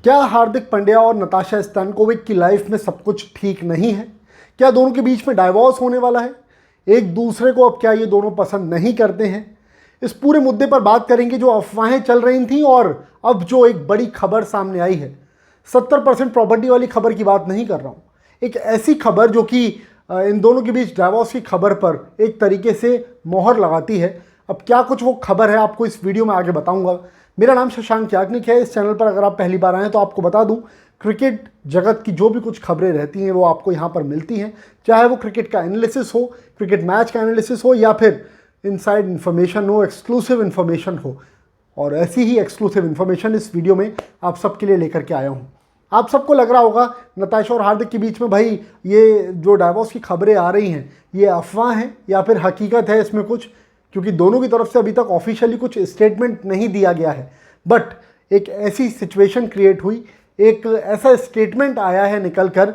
क्या हार्दिक पांड्या और नताशा स्टैनकोविक की लाइफ में सब कुछ ठीक नहीं है? क्या दोनों के बीच में डाइवोर्स होने वाला है? एक दूसरे को अब क्या ये दोनों पसंद नहीं करते हैं? इस पूरे मुद्दे पर बात करेंगे जो अफवाहें चल रही थी और अब जो एक बड़ी खबर सामने आई है। 70% प्रॉपर्टी वाली खबर की बात नहीं कर रहा हूँ, एक ऐसी खबर जो कि इन दोनों के बीच डाइवोर्स की खबर पर एक तरीके से मोहर लगाती है। अब क्या कुछ वो खबर है आपको इस वीडियो में आगे बताऊंगा। मेरा नाम शशांक याग्निक है। इस चैनल पर अगर आप पहली बार आए तो आपको बता दूं, क्रिकेट जगत की जो भी कुछ खबरें रहती हैं वो आपको यहाँ पर मिलती हैं, चाहे वो क्रिकेट का एनालिसिस हो, क्रिकेट मैच का एनालिसिस हो, या फिर इनसाइड इन्फॉर्मेशन हो, एक्सक्लूसिव इन्फॉर्मेशन हो। और ऐसी ही एक्सक्लूसिव इन्फॉर्मेशन इस वीडियो में आप सबके लिए लेकर के आया हूँ। आप सबको लग रहा होगा नताशा और हार्दिक के बीच में भाई ये जो डाइवोर्स की खबरें आ रही हैं ये अफवाह हैं या फिर हकीकत है इसमें कुछ, क्योंकि दोनों की तरफ से अभी तक ऑफिशियली कुछ स्टेटमेंट नहीं दिया गया है। बट एक ऐसी सिचुएशन क्रिएट हुई, एक ऐसा स्टेटमेंट आया है निकल कर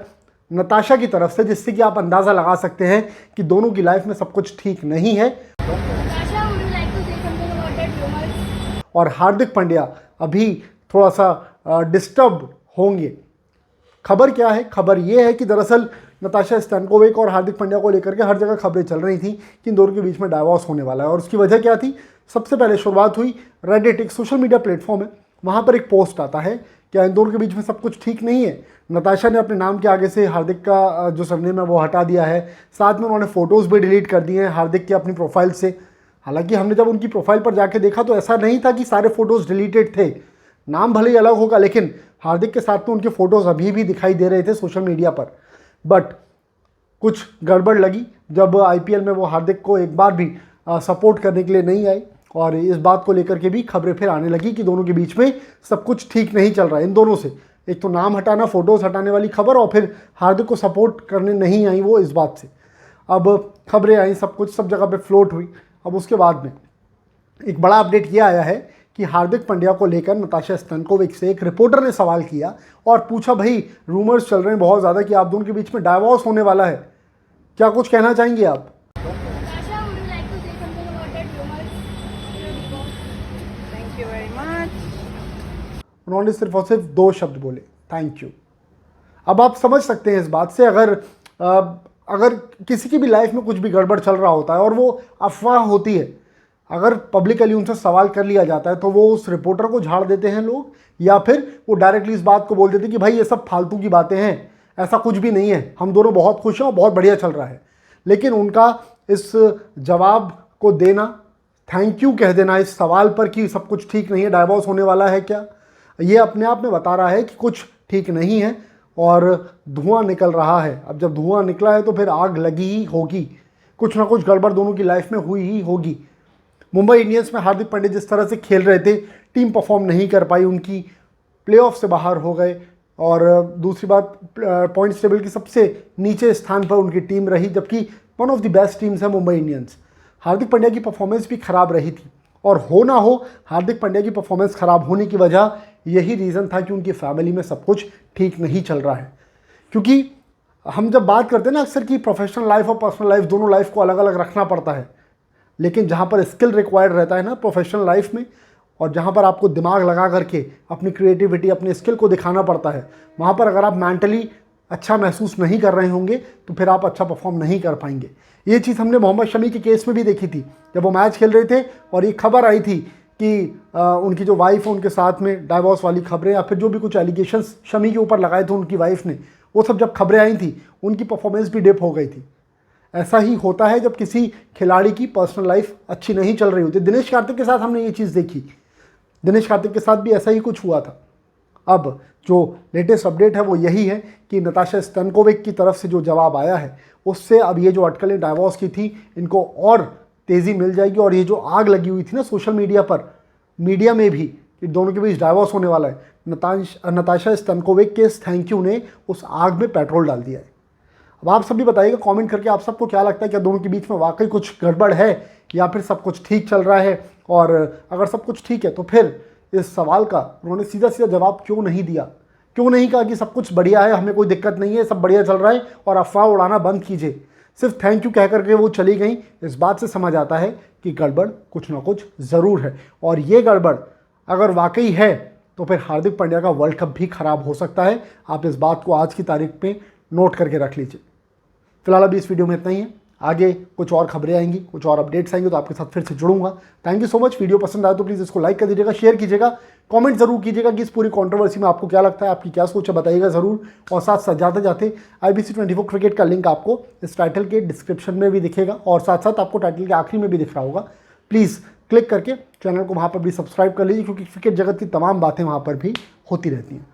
नताशा की तरफ से, जिससे कि आप अंदाज़ा लगा सकते हैं कि दोनों की लाइफ में सब कुछ ठीक नहीं है। और हार्दिक पांड्या अभी थोड़ा सा डिस्टर्ब होंगे। खबर क्या है? खबर यह है कि दरअसल नताशा स्टैनकोविक और हार्दिक पांड्या को लेकर के हर जगह खबरें चल रही थी कि इन दोनों के बीच में डाइवोर्स होने वाला है। और उसकी वजह क्या थी? सबसे पहले शुरुआत हुई रेडिट, एक सोशल मीडिया प्लेटफॉर्म है, वहाँ पर एक पोस्ट आता है क्या इन दोनों के बीच में सब कुछ ठीक नहीं है। नताशा ने अपने नाम के आगे से हार्दिक का जो सरनेम है वो हटा दिया है, साथ में उन्होंने फ़ोटोज़ भी डिलीट कर दिए हैं हार्दिक की अपनी प्रोफाइल से। हालांकि हमने जब उनकी प्रोफाइल पर जाके देखा तो ऐसा नहीं था कि सारे फ़ोटोज़ डिलीटेड थे, नाम भले ही अलग होगा, लेकिन हार्दिक के साथ में उनके फ़ोटोज़ अभी भी दिखाई दे रहे थे सोशल मीडिया पर। बट कुछ गड़बड़ लगी जब आईपीएल में वो हार्दिक को एक बार भी सपोर्ट करने के लिए नहीं आई, और इस बात को लेकर के भी खबरें फिर आने लगी कि दोनों के बीच में सब कुछ ठीक नहीं चल रहा है। इन दोनों से एक तो नाम हटाना, फ़ोटोज़ हटाने वाली खबर, और फिर हार्दिक को सपोर्ट करने नहीं आई वो इस बात से। अब खबरें आई, सब कुछ सब जगह पे फ्लोट हुई। अब उसके बाद में एक बड़ा अपडेट ये आया है कि हार्दिक पांड्या को लेकर नताशा स्टैनकोविक से एक रिपोर्टर ने सवाल किया और पूछा, भाई रूमर्स चल रहे हैं बहुत ज़्यादा कि आप दोनों के बीच में डाइवोर्स होने वाला है, क्या कुछ कहना चाहेंगे आप? उन्होंने सिर्फ और सिर्फ 2 शब्द बोले, थैंक यू। अब आप समझ सकते हैं इस बात से, अगर किसी की भी लाइफ में कुछ भी गड़बड़ चल रहा होता है और वो अफवाह होती है, अगर पब्लिकली उनसे सवाल कर लिया जाता है तो वो उस रिपोर्टर को झाड़ देते हैं लोग, या फिर वो डायरेक्टली इस बात को बोल देते हैं कि भाई ये सब फालतू की बातें हैं, ऐसा कुछ भी नहीं है, हम दोनों बहुत खुश हैं और बहुत बढ़िया चल रहा है। लेकिन उनका इस जवाब को देना, थैंक यू कह देना इस सवाल पर कि सब कुछ ठीक नहीं है, डाइवोर्स होने वाला है क्या, ये अपने आप में बता रहा है कि कुछ ठीक नहीं है और धुआं निकल रहा है। अब जब धुआं निकला है तो फिर आग लगी ही होगी, कुछ ना कुछ गड़बड़ दोनों की लाइफ में हुई ही होगी। मुंबई इंडियंस में हार्दिक पांड्या जिस तरह से खेल रहे थे, टीम परफॉर्म नहीं कर पाई, उनकी प्लेऑफ से बाहर हो गए, और दूसरी बात पॉइंट्स टेबल की सबसे नीचे स्थान पर उनकी टीम रही, जबकि one of the best teams है मुंबई इंडियंस। हार्दिक पांड्या की परफॉर्मेंस भी खराब रही थी, और हो ना हो हार्दिक पांड्या की परफॉर्मेंस खराब होने की वजह यही रीज़न था कि उनकी फैमिली में सब कुछ ठीक नहीं चल रहा है। क्योंकि हम जब बात करते हैं ना अक्सर कि प्रोफेशनल लाइफ और पर्सनल लाइफ दोनों लाइफ को अलग अलग रखना पड़ता है, लेकिन जहाँ पर स्किल रिक्वायर्ड रहता है ना प्रोफेशनल लाइफ में, और जहाँ पर आपको दिमाग लगा करके अपनी क्रिएटिविटी, अपने स्किल को दिखाना पड़ता है, वहाँ पर अगर आप मेंटली अच्छा महसूस नहीं कर रहे होंगे तो फिर आप अच्छा परफॉर्म नहीं कर पाएंगे। ये चीज़ हमने मोहम्मद शमी के केस में भी देखी थी, जब वो मैच खेल रहे थे और ये खबर आई थी कि उनकी जो वाइफ है उनके साथ में डाइवोर्स वाली खबरें, या फिर जो भी कुछ एलिगेशंस शमी के ऊपर लगाए थे उनकी वाइफ ने, वो सब जब खबरें आई थी उनकी परफॉर्मेंस भी डिप हो गई थी। ऐसा ही होता है जब किसी खिलाड़ी की पर्सनल लाइफ अच्छी नहीं चल रही होती। दिनेश कार्तिक के साथ हमने ये चीज़ देखी, दिनेश कार्तिक के साथ भी ऐसा ही कुछ हुआ था। अब जो लेटेस्ट अपडेट है वो यही है कि नताशा स्टैनकोविक की तरफ से जो जवाब आया है उससे अब ये जो अटकलें डाइवोर्स की थी इनको और तेज़ी मिल जाएगी, और ये जो आग लगी हुई थी ना सोशल मीडिया पर, मीडिया में भी, कि दोनों के बीच डाइवोर्स होने वाला है, नताशा स्टैनकोविक के थैंक यू ने उस आग में पेट्रोल डाल दिया है। अब आप सभी बताइएगा कमेंट करके, आप सबको क्या लगता है, क्या दोनों के बीच में वाकई कुछ गड़बड़ है या फिर सब कुछ ठीक चल रहा है? और अगर सब कुछ ठीक है तो फिर इस सवाल का उन्होंने सीधा सीधा जवाब क्यों नहीं दिया? क्यों नहीं कहा कि सब कुछ बढ़िया है, हमें कोई दिक्कत नहीं है, सब बढ़िया चल रहा है और अफवाह उड़ाना बंद कीजिए? सिर्फ थैंक यू कह करके वो चली गई। इस बात से समझ आता है कि गड़बड़ कुछ ना कुछ ज़रूर है, और ये गड़बड़ अगर वाकई है तो फिर हार्दिक पांड्या का वर्ल्ड कप भी खराब हो सकता है। आप इस बात को आज की तारीख पे नोट करके रख लीजिए। फिलहाल अभी इस वीडियो में इतना ही है। आगे कुछ और खबरें आएंगी, कुछ और अपडेट्स आएंगे तो आपके साथ फिर से जुड़ूंगा। Thank you so much. Video पसंद आए तो प्लीज़ इसको लाइक कर दीजिएगा, शेयर कीजिएगा, कमेंट जरूर कीजिएगा कि इस पूरी कंट्रोवर्सी में आपको क्या लगता है, आपकी क्या सोच है, बताइएगा ज़रूर। और साथ साथ जाते जाते IBC 24 क्रिकेट का लिंक आपको इस टाइटल के डिस्क्रिप्शन में भी दिखेगा और साथ साथ आपको टाइटल के आखिरी में भी दिख रहा होगा। प्लीज़ क्लिक करके चैनल को वहाँ पर भी सब्सक्राइब कर लीजिए, क्योंकि क्रिकेट जगत की तमाम बातें वहाँ पर भी होती रहती हैं।